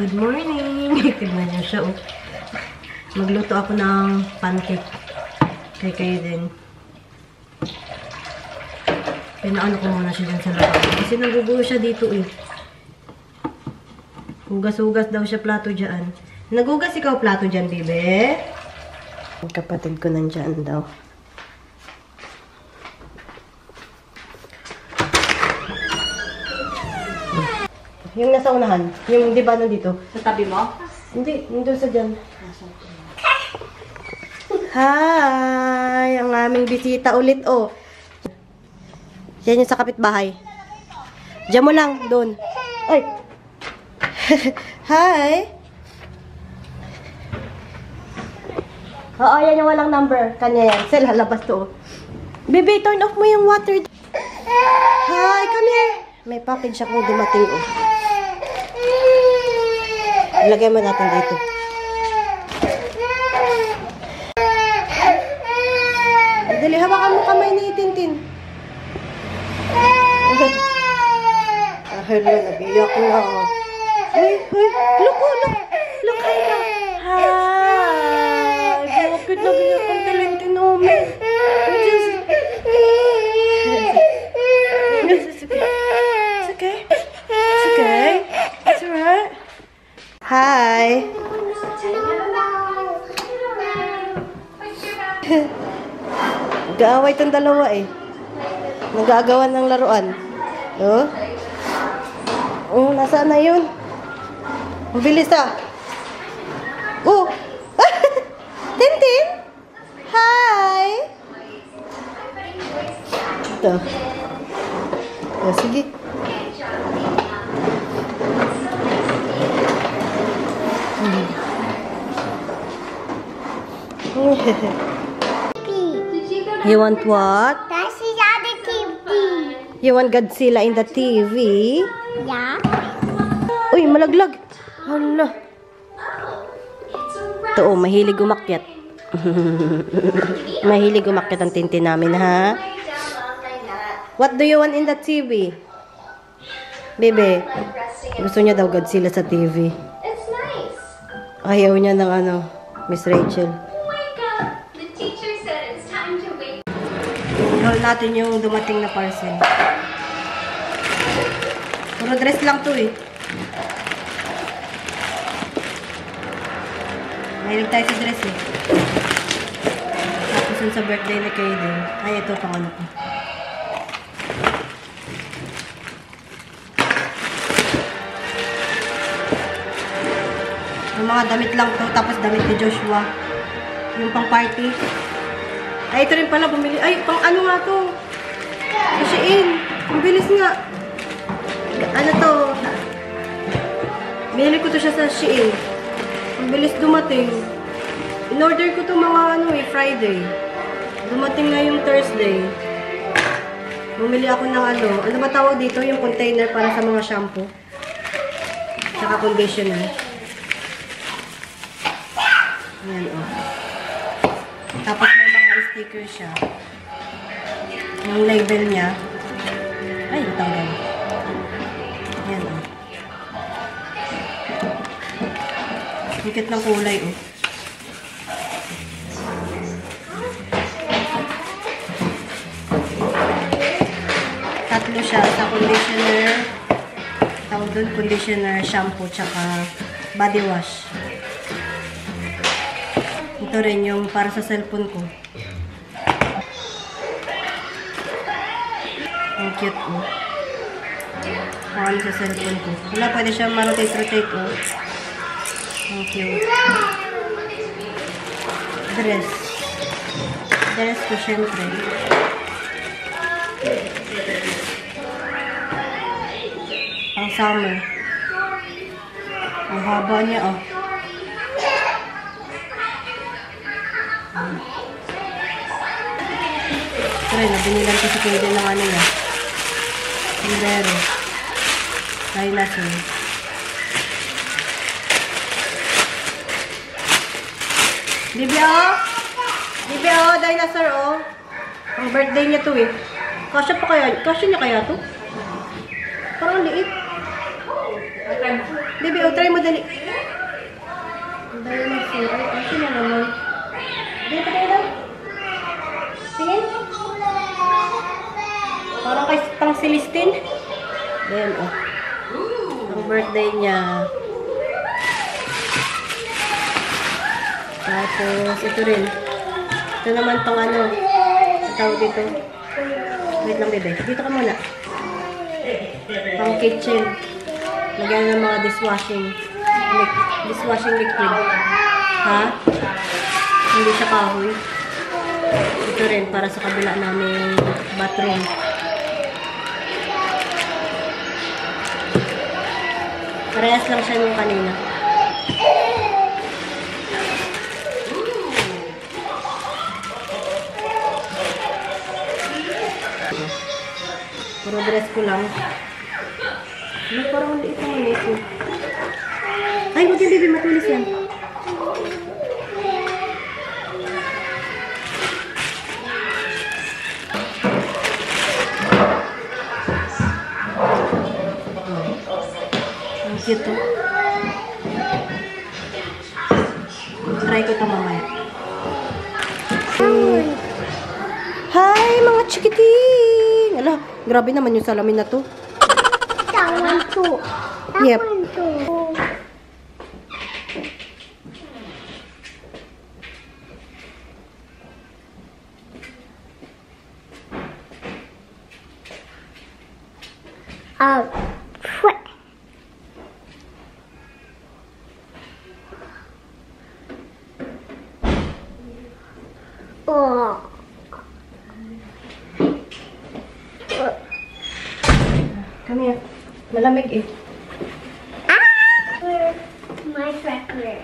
Good morning! Tignan niyo siya, oh. Magluto ako ng pancake. Kay kayo din. Pinaano ko muna siya dyan sa labas. Kasi nagugulo siya dito, eh. Hugas-hugas daw siya plato dyan. Nagugas ikaw plato dyan, bebe? Ang kapatid ko nandyan daw. Yung nasa unahan. Yung, di ba, nandito? Sa tabi mo? Hindi, nandun sa dyan. Hi! Ang aming bisita ulit, oh. Yan yung sa kapitbahay. Diyan mo lang, doon. Ay! Hi! Oo, yan yung walang number. Kanya yan. Sila, labas to, oh. Baby, turn off mo yung water. Hi, come here. May package akong dumating, oh. Ilagay mo natin dito. Dali, hawakan mo kamay ni Tintin. Hala, nabiyak na. Ay, look, hi ka. Hi. Bakit nabiyak ang Tintin, oh, man? It's okay. It's okay. It's alright. Hi. Nag-aaway itong dalawa eh. Nag-aagawan ng laruan. Oh? Oh, nasaan na yun? Ang bilis ah. Oh! Tintin! Hi! Ito. Oh, sige. You want what? That's the TV. You want Godzilla in the TV? Yeah. Uy, malaglag. Hala. Ito, oh, mahilig umakyat. Mahilig umakyat ang Tintin namin, ha? What do you want in the TV? Bebe, gusto niya daw Godzilla sa TV. Ayaw niya ng ano, Miss Rachel. Roll natin yung dumating na parcel. Puro dress lang to eh. Mahilig tayo sa dress eh. Tapos yun sa birthday na kayo din. Ay, ito pang ano ko. Yung mga damit lang to. Tapos damit ni Joshua. Yung pang party. Ay, ito rin pala, bumili. Ay, pang ano nga to? Shein. Ang bilis nga. Ano to? Binili ko to siya sa Shein. Ang bilis dumating. In-order ko to mga ano eh, Friday. Dumating na yung Thursday. Bumili ako ng ano. Ano ba tawag dito? Yung container para sa mga shampoo. Tsaka conditioner. Ayan, oh. Tapos may mga sticker siya. Yung label niya. Ay, natanggal. Ayan, oh. Higit ng kulay, oh. Tatlo siya sa conditioner. Tawag doon, conditioner, shampoo, tsaka body wash. Ito rin yung para sa cellphone ko. Ang cute, oh. Para sa cellphone ko. Wala, pwede siya ma-rotate-rotate, oh. Ang cute. Dress. Dress ko, syempre. Ang summer. Ang haba niya, oh. Pero nabinilan ko si Kaden ng ano niya. Sombrero. Dinosaur. Bibia, oh! Bibia, oh! Dinosaur, oh! Ang birthday niya to, eh. Kasya pa kaya? Kasya niya kaya to? Parang liit. Baby, try mo dali. Dali mo siya. Ay, sino naman? Dito kayo lang. Tingin. Parang kay pang Celestine. Ayan, oh. Ang birthday niya. Tapos, ito rin. Ito naman pang ano. Ang tawag dito. Wait lang, bebe. Dito ka muna. Pang kitchen. Lagyan ng mga dishwashing liquid. Ha? Hindi siya kahoy. Ito rin, para sa kabila namin bathroom. Parehas lang siya nung kanina. Puro dress ko lang. Ano, parang liit ang ulit eh. Ay, huwag yung baby, matulis yan. Ang cute to. Try ko ito mamaya. Hi, mga chikiting! Ala, grabe naman yung salamin na to. Tawan to. Yep. Oh. Come here. Malamig eh. My tractor.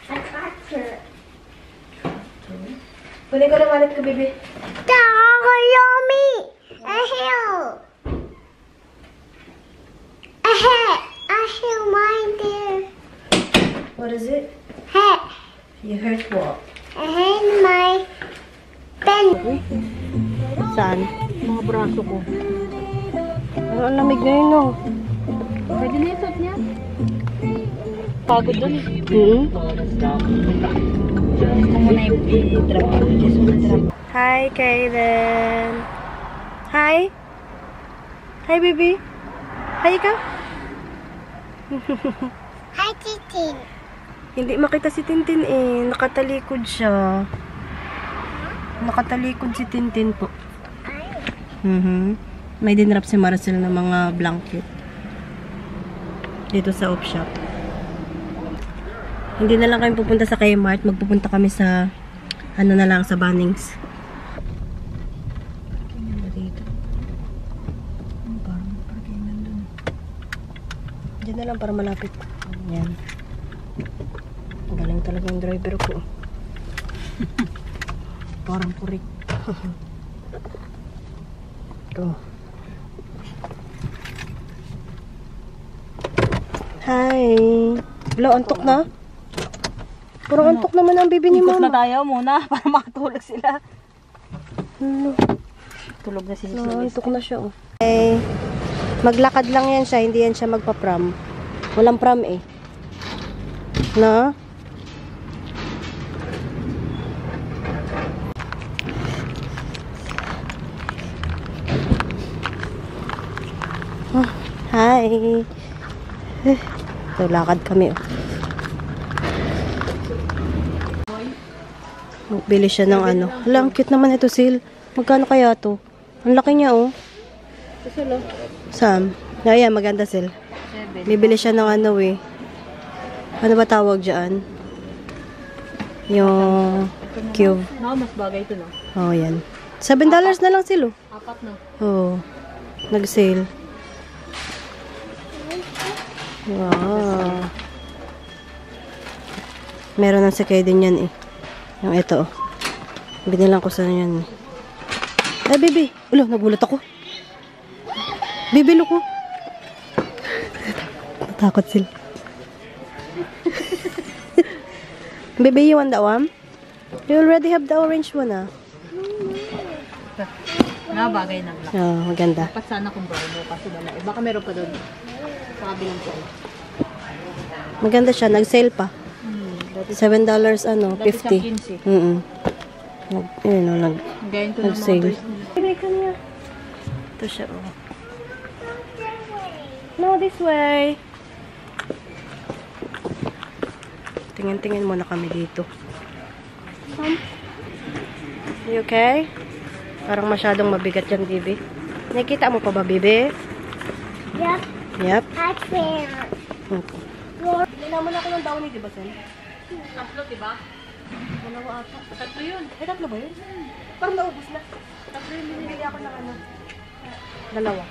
A tractor. Kunin ko na wallet ko, baby. Yummy. A hill. A hat. A hill, mine there. What is it? Hat. You hurt what? A hand, my pen. Saan? Mga braso ko. Ang lamig ngayon, no? Pwede na yung suot niya. Pagod dun. Hi, Kaden. Hi. Hi, baby. Hi ka. Hi, Titin. Hindi makita si Tintin eh. Nakatalikod siya. Nakatalikod si Tintin po. May dinrap si Maricel ng mga blanket. Dito sa op shop. Hindi na lang kami pupunta sa Kmart. Magpupunta kami sa ano na lang, sa Bunnings. Diyan na lang para malapit. Yan. Ang galing talaga yung driver ko. Parang purik. Ito. Hi. Wala, antok na? Parang antok naman ang bibi ni Ikot mama. na tayo muna para makatulog sila. Ano? Tulog na si Antok na siya. Oh. Okay. Maglakad lang yan siya, hindi yan siya magpa-pram. Walang pram eh. Na? Oh, hi. So, lakad kami. Oh. Magbili siya ng ano. Hala, ang cute naman ito, Sil. Magkano kaya to? Ang laki niya, oh. Sam. Ayan, maganda, Sil. Bibili siya ng ano, eh. Ano ba tawag dyan? Yung cube. No, mas bagay ito, no? Oh, yan. $7 na lang, Sil, oh. Apat, no? Oh. Nag-sale. Wow. Meron ng sakay din yan, eh. Yung ito, oh. Binilang ko sa yan, eh. Ay, baby. Ulo, nagulat ako. Baby, look, oh. Natakot sila. Baby, you want that one? You already have the orange one, ah. Na, bagay ng black. Oh, maganda. Dapat sana kung brown mo kasi wala. Eh, baka meron pa doon. Sa kabilang side. Maganda siya. Nag-sale pa. Dati $7 ano, Dati sa 50. Yun o, Gayon to ng mga nag-sale. toys nila. Bibay ka niya. Ito siya o. No, this way. Tingin-tingin muna kami dito. You okay? Parang masyadong mabigat yan, Bibi. Nakita mo pa ba, Bibi? Yep, Yep. I can. Lina mo na ako ng downy, di ba, Sen? Tatlo, diba? Dalawa ata. Tatlo yun. Ay, tatlo ba yun? Parang naubos na. Tatlo yung binibili ako ng ano. Dalawa.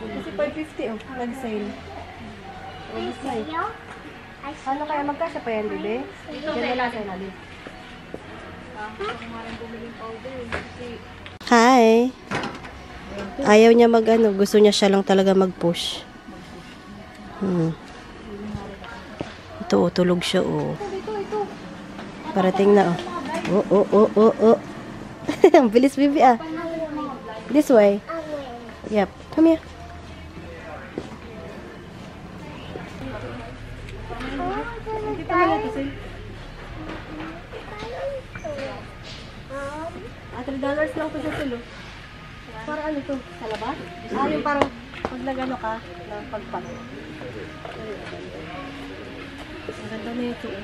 Kasi 550 oh, nag-sale. Ubus na eh. Ano kaya magkasya pa yan, Bibi? Yan na lang sa ilalim. Hi! Ayaw niya mag-ano, gusto niya siya lang talaga mag-push. Ito, oh, tulog siya, oh. Parating na, oh. Oh. Ang bilis, Bibi, ah. This way. Yep. Come here. $3 lang po siya tulo. Para ano to? Sa labas? Yung parang pag nagano ka, ng pagpag. Ang ganda na ito, eh.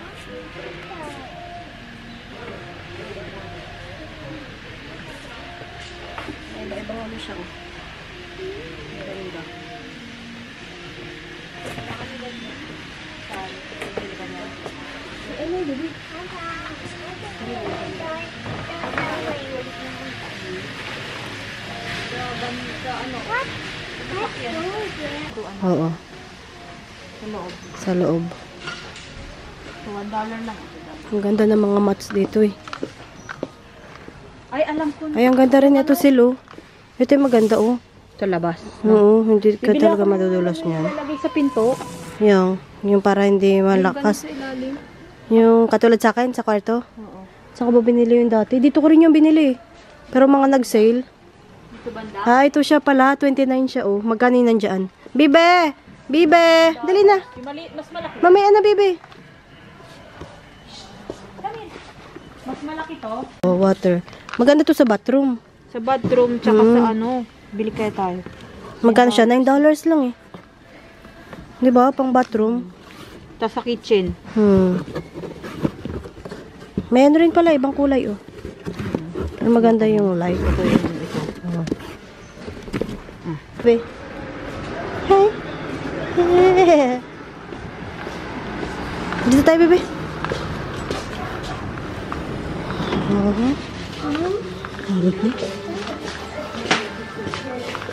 Ibang ano siya, oh. Ganda. Ano, Bibi? Oo. Sa loob. $1 lang. Ang ganda ng mga mats dito, eh. Ay, alam ko na. Ay, ang ganda rin ito, Silo. Ito yung maganda, oh. Sa labas. Oo, hindi ka Bibili talaga ako ng madudulas niyan. Lalagay sa pinto. Yung para hindi malakas. Sa ilalim. Yung katulad sa akin, sa kwarto. Oo. Saan ko ba binili yung dati? Dito ko rin yung binili. Pero mga nag-sale. Dito banda. Ito siya pala. 29 siya, oh. Magkano yung nandyan? Bibe! Bibe! Dali na. Yung maliit, mas malaki. Mamaya na, Bibe. Mas malaki to. Oh, water. Maganda to sa bathroom. Sa bathroom, tsaka sa ano. Bili kaya tayo. Magkano siya? $9 lang, eh. Di ba? Pang bathroom. Tapos sa kitchen. May ano rin pala, ibang kulay, oh. Pero maganda yung light. Ito yun. Ito. Be. Hi. Dito tayo, bebe.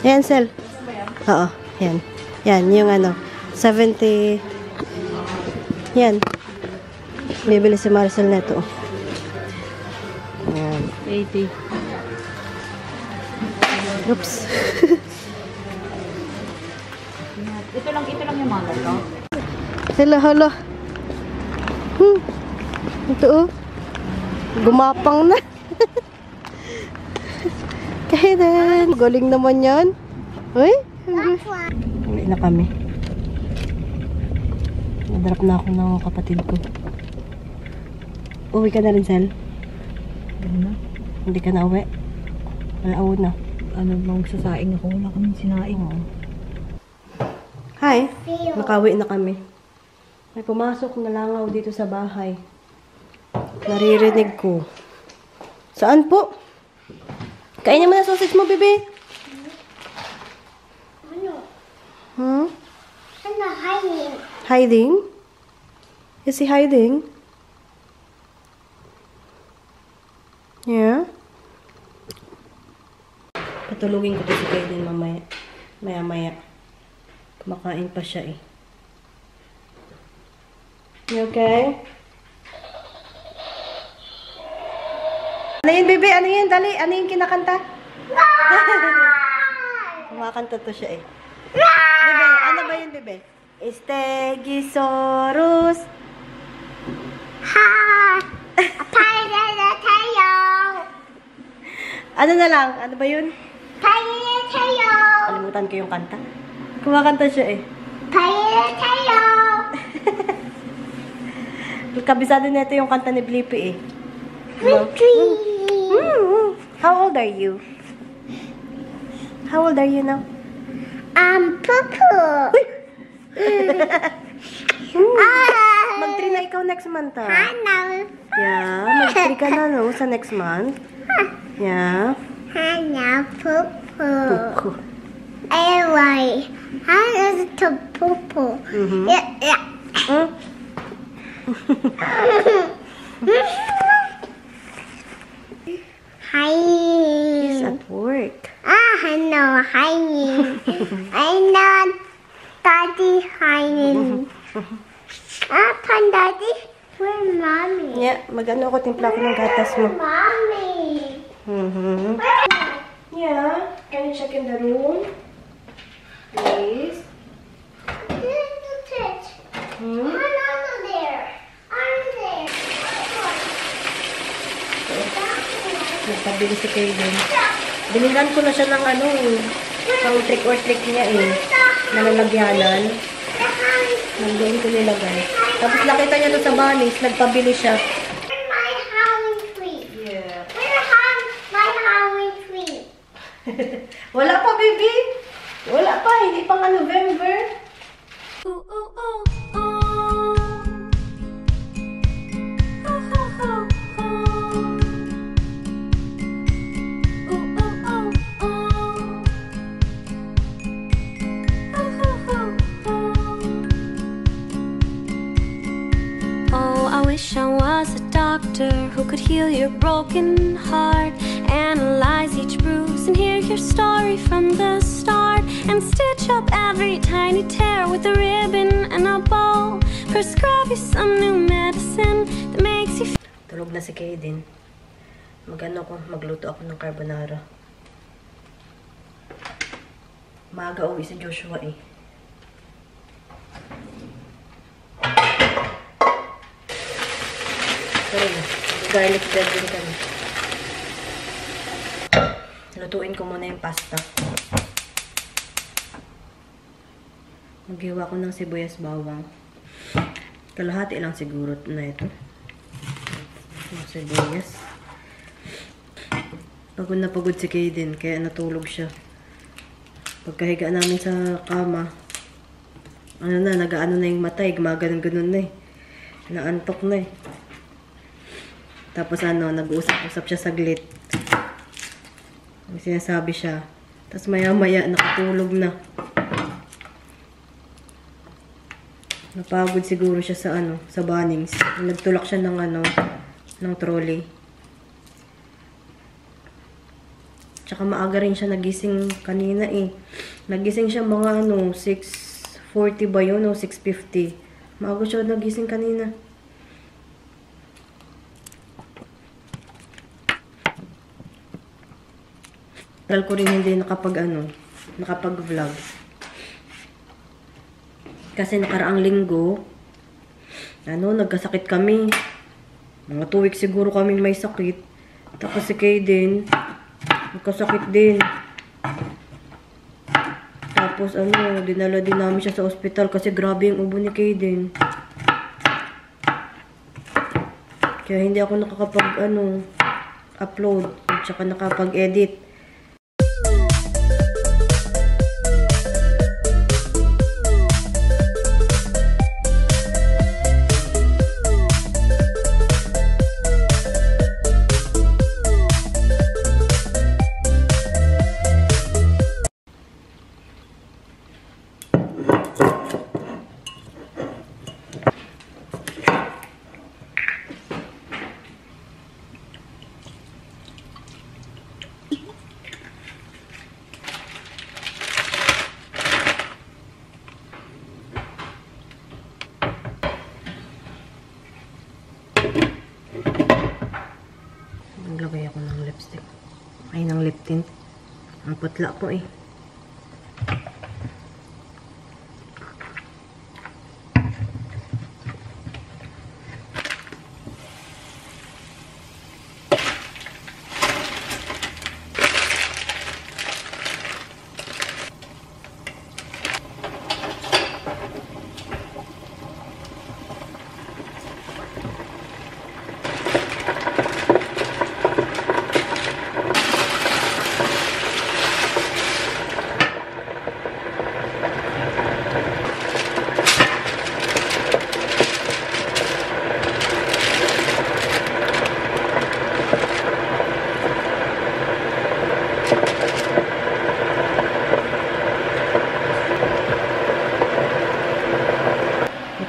Yan, Sel. Oo, yan. Yan, yung ano, 70. Yan. Bibili si Marcel neto. Yan. 80. Oops. Ito lang yung mga to. Hala, hala. Ito, oh. Gumapang na. Kaya din. Galing naman yan. Uy. Uwi na kami. Nadarap na ako ng kapatid ko. Uwi ka na rin, Sel? Hindi ka na uwi? Wala na. Ano bang sasaing ako? Wala kaming sinaing. Hi. Nakauwi na kami. May pumasok na langaw dito sa bahay. Naririnig ko. Saan po? Kainin mo na sausage mo, bebe. Hmm? Ano, hiding? Hiding? Is he hiding? Yeah? Patulugin ko to si Kaiden mamaya. Maya-maya. Kumakain pa siya eh. You okay? Ano yun, bebe? Ano yun? Dali. Ano yung kinakanta? Kumakanta to siya eh. Bebe, ano ba yun, bebe? Stegosaurus. Ha! Tayo! Ano na lang? Ano ba yun? Tayo! Alam nakalimutan ko yung kanta. Kumakanta siya eh. Tayo tayo. Kabisado nito yung kanta ni Blippi eh. Victory. How old are you? How old are you now? Poo-poo. Mag-3 na ikaw next month ah. Hello. Yeah, mag-3 ka na no sa next month. Yeah. Hello, poo-poo. Puko. Anyway, how is it to poo-poo? Yeah, yeah. Hmm? Hi. He's at work. I know, hi. I know, Daddy, hi. Daddy, where's Mommy? Yeah, mag-ano ako, timpla ko ng gatas mo. Mommy. Yeah, can you check in the room? Please. Hmm? Nagpabili si Kaden. Binilan ko na siya ng ano eh. Pang trick or treat niya eh. Nalalagyanan. Nandoon ko nilagay. Tapos nakita niya doon sa Bunnings, nagpabili siya. My Halloween tree. Yeah. My Halloween tree. Wala pa, baby. Wala pa. Hindi pa nga November. Oh, I wish I was a doctor who could heal your broken heart, analyze each bruise and hear your story from the start, and stitch up every tiny tear with a ribbon and a bow. Prescribe you some new medicine that makes you Tulog na si Kaden. Magluto ako ng carbonara. Maaga uwi si Joshua eh. Sorry, garlic bread din kami. Lutuin ko muna yung pasta. Maghiwa ko ng sibuyas bawang. Kalahati lang siguro na ito. Yung sibuyas. Pagod na pagod si Kaden, kaya natulog siya. Pagkahiga namin sa kama, nag-aano na yung mata, gumaganon-ganon na eh. Naantok na eh. Tapos nag-uusap-usap siya saglit. May sinasabi siya. Tapos maya-maya, nakatulog na. Napagod siguro siya sa Bunnings. Nagtulak siya ng trolley. Tsaka maaga rin siya nagising kanina eh. Nagising siya mga 6:40 ba yun o 6:50. Maaga siya nagising kanina. Tagal ko rin hindi nakapag-vlog. Kasi nakaraang linggo, nagkasakit kami. Mga 2 weeks siguro kaming may sakit. Tapos si Kaden, nagkasakit din. Tapos dinala din namin siya sa ospital kasi grabe yung ubo ni Kaden. Kaya hindi ako upload at saka nakapag-edit. Naglagay ako ng lipstick. Ay, ng lip tint. Ang putla po eh.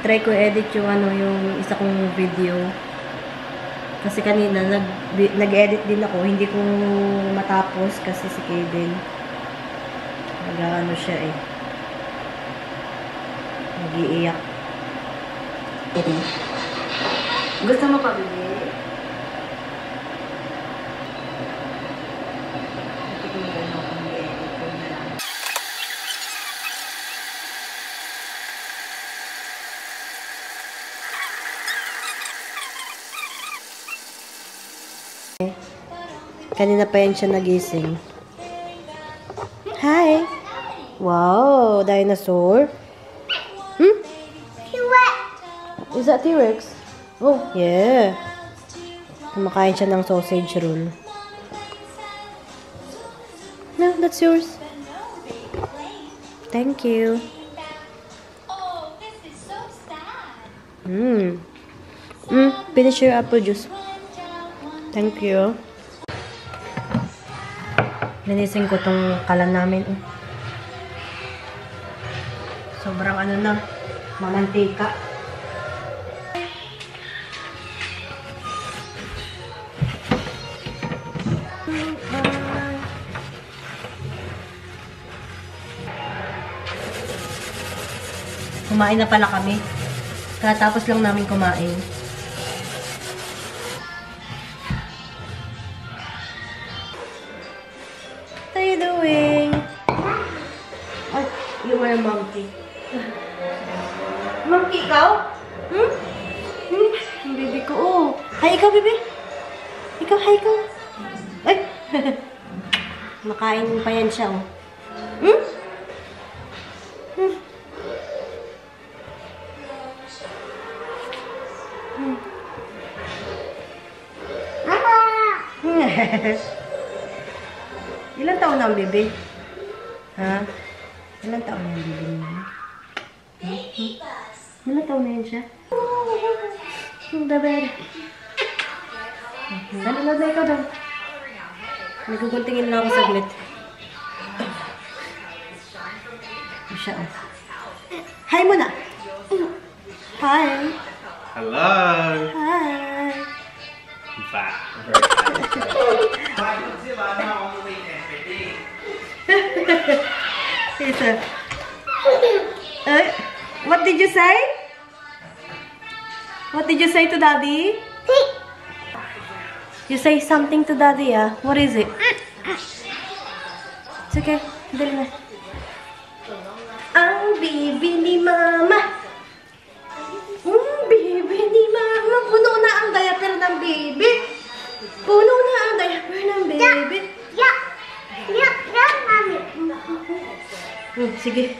try ko edit yung yung isa kong video. Kasi kanina nag-edit din ako, hindi ko matapos kasi si Kaden siya eh. Nag-iiyak. Gusto mo pa, Bibi? Kanina pa yan siya nagising. Hi! Wow! Dinosaur? Is that T-Rex? Oh, yeah. Kumakain siya ng sausage roll. No, that's yours. Thank you. Finish your apple juice. Thank you. Linisin ko tong kalan namin. Sobrang na, mamantika. Kumain na pala kami. Katapos lang namin kumain. What are you doing? Oh, you are a monkey. Monkey ikaw? Ang baby ko. Oh. Hi, ikaw, baby. Ikaw, hi, ikaw. Ay! Makain pa yan siya, oh. Ilang taon na ang bebe? Ha? Ilang taon na ang bebe niya? Ilang taon na yun siya? Dabar. Dali na ikaw daw. Nagkukuntingin lang ako saglit. Siya, oh. Hi muna! Hi! Hello! Hi! I'm fat. I'm very fat. What did you say? What did you say to Daddy? You say something to Daddy, ah? What is it? It's okay. Dali na. Ang baby ni Mama. Baby ni Mama. Puno na ang diaper ng baby. Puno na ang diaper ng baby. Sige.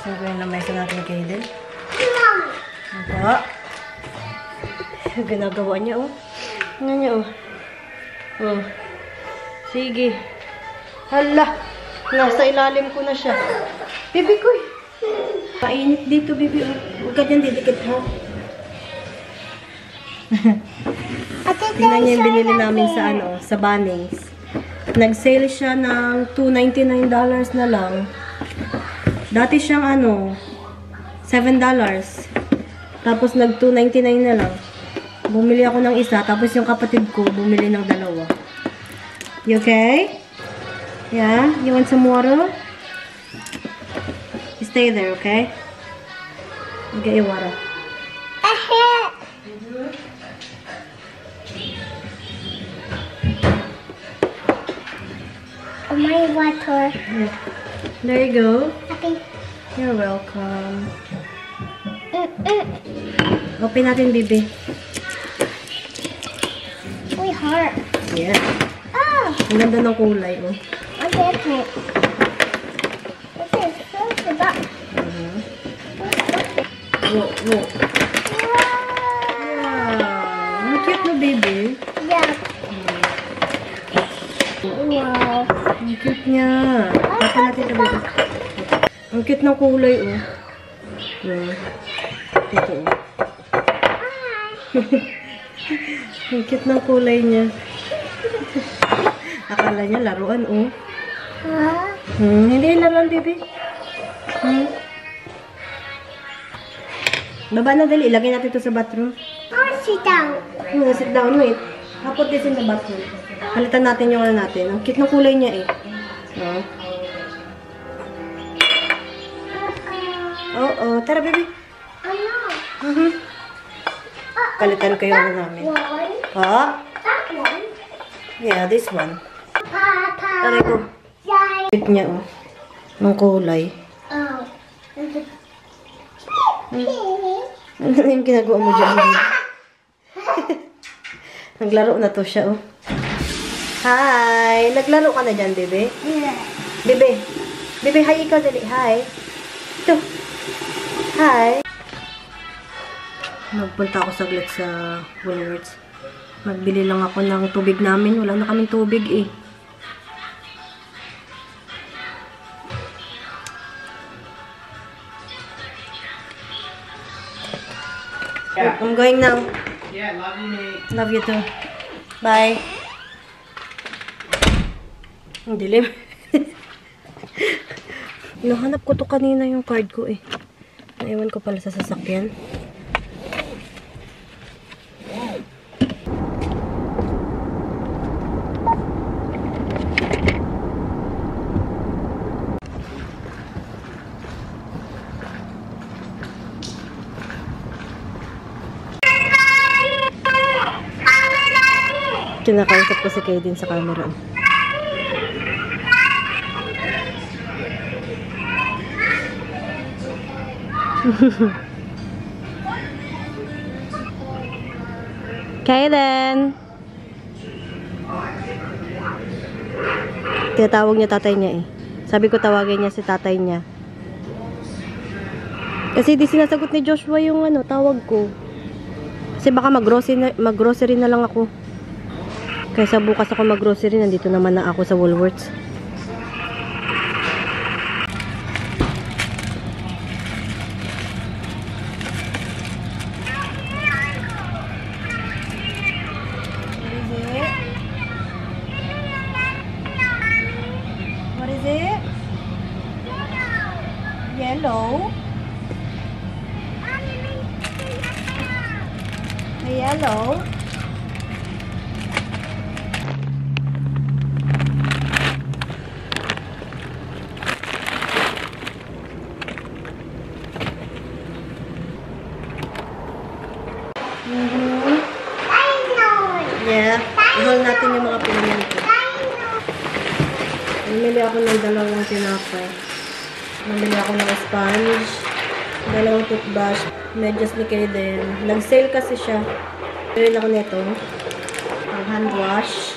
Sabi yung lamesa natin kay Kaden. Ito. Ginagawa niya, oh. Nga niya, oh. Oh. Sige. Hala. Nasa ilalim ko na siya. Bibi ko, eh. Painit dito, Bibi. Huwag ka dyan didikit, ha? Tingnan niya yung binili namin sa, sa Bunnings. Nag-sale siya ng $2.99 na lang. Dati siyang, $7. Tapos nag $2.99 na lang. Bumili ako ng isa, tapos yung kapatid ko bumili ng dalawa. You okay? Yeah? You want some water? Stay there, okay? I'll get you water. My water. Yeah. There you go. Okay. You're welcome. Open natin, Bibi. We hurt. Yeah. Oh, Ang ganda ng kulay, oh. okay, okay. Okay, so that. Whoa, whoa. Wow. Ang cute na, baby. Yeah. Wow. Ang cute niya. Papa natin ito, baby. Ang cute ng kulay, oh. Yeah. Ito, oh. Ang cute ng kulay niya. Akala niya laruan, oh. Huh? Hindi laruan, baby. Baba na, dali. Ilagay natin ito sa bathroom. Oh, sit down. Sit down, wait. I'll put this in the bathroom. Palitan natin yung ano natin. Ang cute ng kulay niya eh. No? Oo, tara, baby. Ano? Palitan ko yung ano namin. One. Ah? That one. Yeah, this one. Papa. Taray ko. Yay. Cute niya, oh. Ng kulay. Oh. Ano yung ginagawa mo dyan, baby? Naglaro na to siya, oh. Hi! Naglaro ka na dyan, bebe? Yeah. Bebe. Bebe, hi ikaw, dali. Hi. Ito. Hi. Nagpunta ako saglit sa Woolworths. Magbili lang ako ng tubig namin. Wala na kaming tubig, eh. Yeah. I'm going now. Yeah, love you, mate. Love you too. Bye. Ang dilim. Nahanap ko to kanina yung card ko eh. Naiwan ko pala sa sasakyan. Kinakausap ko si Kaden sa camera. Kaden! Tinatawag niya tatay niya eh. Sabi ko tawagin niya si tatay niya. Kasi di sinasagot ni Joshua yung ano, tawag ko. Kasi baka mag-grocery na lang ako. Kaysa bukas ako mag-grocery, nandito naman na ako sa Woolworths. What is it? Yellow? Yellow? Yeah. I-haul natin yung mga pinayan ko. Namili ako ng dalawang tinapay. Namili ako ng sponge, dalawang toothbrush, medyas ni Kaden. Nag-sale kasi siya. Namili ako nito. Ang hand wash.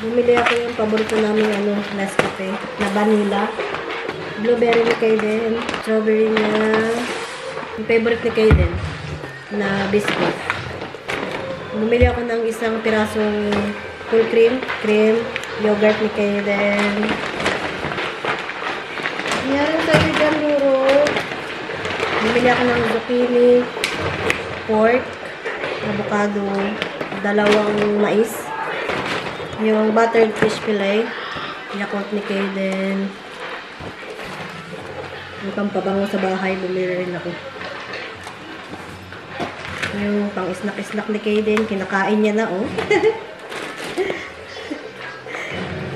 Bumili ako yung paborito namin Nescafe na vanilla. Blueberry ni Kaden. Strawberry niya. Yung favorite ni Kaden na biscuit. Bumili ako ng isang pirasong full cream, yogurt ni Kaden. Yan sa'yo dyan, Luro. Bumili ako ng zucchini, pork, avocado, dalawang mais, yung buttered fish fillet, yakult ni Kaden. Yung pampabango sa bahay, bumili rin ako. Yung pang snack-snack ni Kaden, kinakain niya na, oh.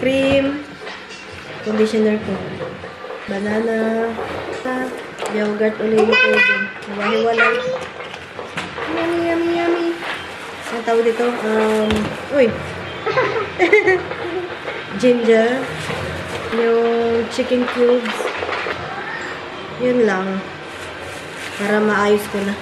Cream, conditioner ko, banana, yogurt ulit ni Kaden. Nawahiwalay. Yummy, yummy, yummy. Ang tawag dito, uy. Ginger, yung chicken cubes. Yun lang. Para maayos ko na.